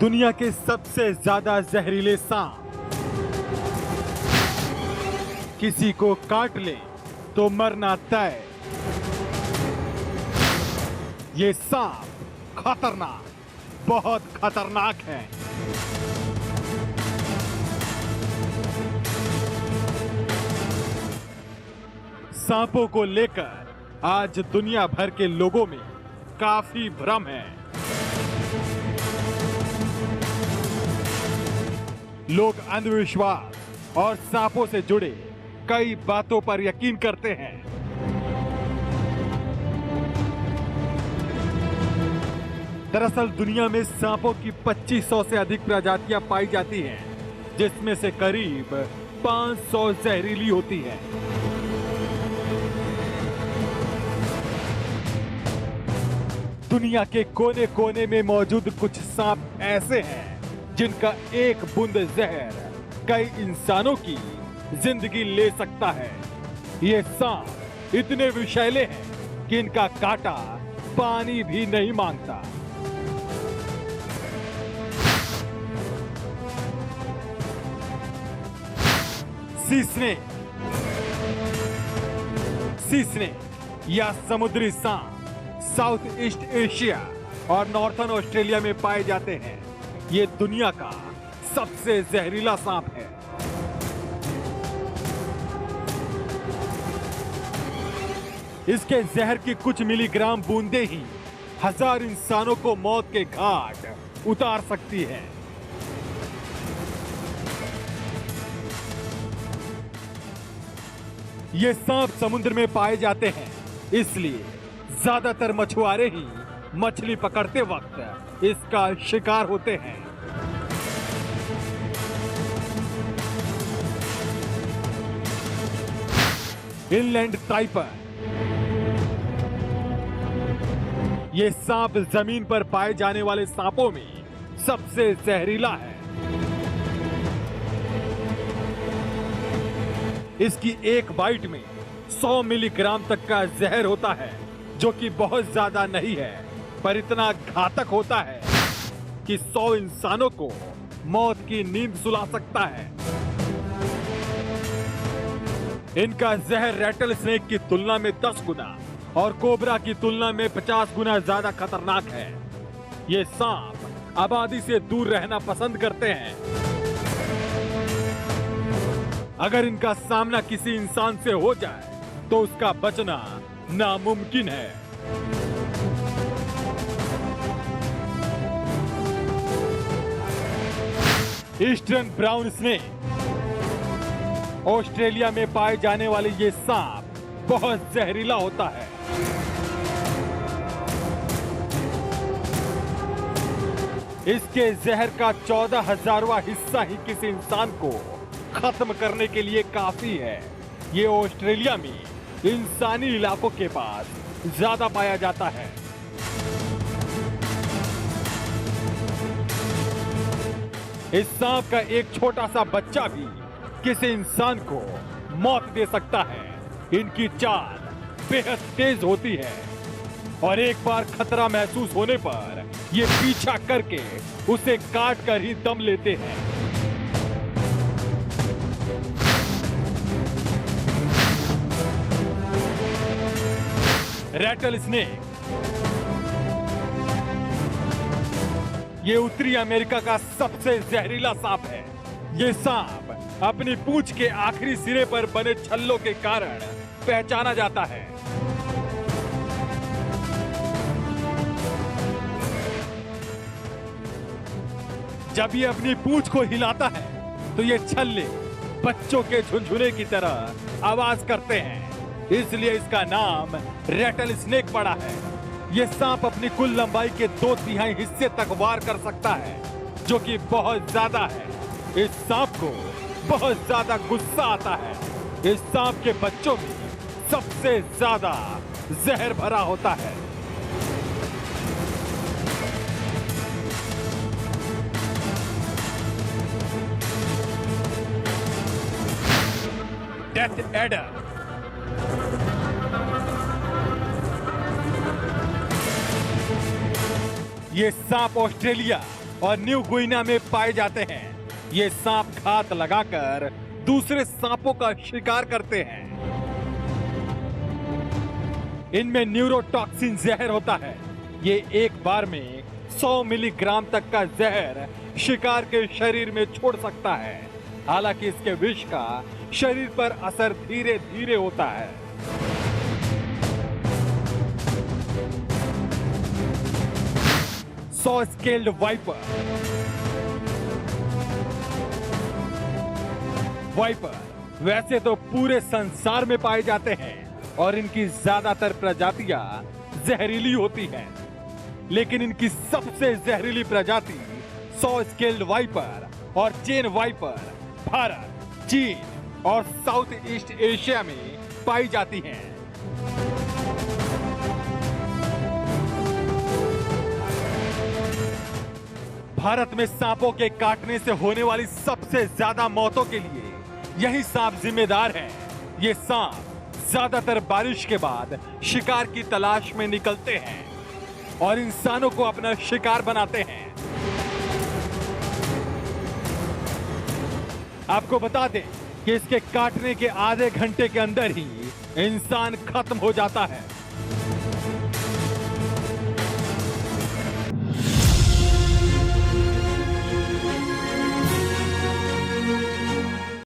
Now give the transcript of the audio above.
दुनिया के सबसे ज्यादा जहरीले सांप। किसी को काट ले तो मरना तय। ये सांप खतरनाक, बहुत खतरनाक है। सांपों को लेकर आज दुनिया भर के लोगों में काफी भ्रम है। लोग अंधविश्वास और सांपों से जुड़े कई बातों पर यकीन करते हैं। दरअसल दुनिया में सांपों की 2500 से अधिक प्रजातियां पाई जाती हैं, जिसमें से करीब 500 जहरीली होती हैं। दुनिया के कोने कोने में मौजूद कुछ सांप ऐसे हैं जिनका एक बूंद जहर कई इंसानों की जिंदगी ले सकता है। ये सांप इतने विषैले हैं कि इनका कांटा पानी भी नहीं मांगता। सी या समुद्री सांप साउथ ईस्ट एशिया और नॉर्थर्न ऑस्ट्रेलिया में पाए जाते हैं। ये दुनिया का सबसे जहरीला सांप है। इसके जहर की कुछ मिलीग्राम बूंदें ही 1000 इंसानों को मौत के घाट उतार सकती है। ये सांप समुद्र में पाए जाते हैं, इसलिए ज्यादातर मछुआरे ही मछली पकड़ते वक्त इसका शिकार होते हैं। इनलैंड टाइपर। ये सांप जमीन पर पाए जाने वाले सांपों में सबसे जहरीला है। इसकी एक बाइट में 100 मिलीग्राम तक का जहर होता है, जो कि बहुत ज्यादा नहीं है, पर इतना घातक होता है कि 100 इंसानों को मौत की नींद सुला सकता है। इनका जहर रैटल स्नेक की तुलना में 10 गुना और कोबरा की तुलना में 50 गुना ज्यादा खतरनाक है। ये सांप आबादी से दूर रहना पसंद करते हैं। अगर इनका सामना किसी इंसान से हो जाए तो उसका बचना नामुमकिन है। Eastern brown snake. ऑस्ट्रेलिया में पाए जाने वाले ये सांप बहुत जहरीला होता है। इसके जहर का 14,000वां हिस्सा ही किसी इंसान को खत्म करने के लिए काफी है। ये ऑस्ट्रेलिया में इंसानी इलाकों के पास ज्यादा पाया जाता है। इस सांप का एक छोटा सा बच्चा भी किसी इंसान को मौत दे सकता है। इनकी चाल बेहद तेज होती है और एक बार खतरा महसूस होने पर ये पीछा करके उसे काट कर ही दम लेते हैं। Rattlesnake. ये उत्तरी अमेरिका का सबसे जहरीला सांप है। ये सांप अपनी पूंछ के आखिरी सिरे पर बने छल्लों के कारण पहचाना जाता है। जब ये अपनी पूंछ को हिलाता है तो ये छल्ले बच्चों के झुनझुने की तरह आवाज करते हैं, इसलिए इसका नाम रैटल स्नेक पड़ा है। ये सांप अपनी कुल लंबाई के 2/3 हिस्से तक वार कर सकता है, जो कि बहुत ज्यादा है। इस सांप को बहुत ज्यादा गुस्सा आता है। इस सांप के बच्चों में सबसे ज्यादा जहर भरा होता है। Death adder. ये सांप ऑस्ट्रेलिया और न्यू गुइना में पाए जाते हैं। ये सांप घात लगाकर दूसरे सांपों का शिकार करते हैं। इनमें न्यूरोटॉक्सिन जहर होता है। ये एक बार में 100 मिलीग्राम तक का जहर शिकार के शरीर में छोड़ सकता है। हालांकि इसके विष का शरीर पर असर धीरे धीरे होता है। Saw scaled viper. वाइपर वैसे तो पूरे संसार में पाए जाते हैं और इनकी ज्यादातर प्रजातियां जहरीली होती हैं, लेकिन इनकी सबसे जहरीली प्रजाति सॉ स्केल्ड वाइपर और चेन वाइपर भारत, चीन और साउथ ईस्ट एशिया में पाई जाती हैं। भारत में सांपों के काटने से होने वाली सबसे ज्यादा मौतों के लिए यही सांप जिम्मेदार है। ये सांप ज्यादातर बारिश के बाद शिकार की तलाश में निकलते हैं और इंसानों को अपना शिकार बनाते हैं। आपको बता दें कि इसके काटने के आधे घंटे के अंदर ही इंसान खत्म हो जाता है।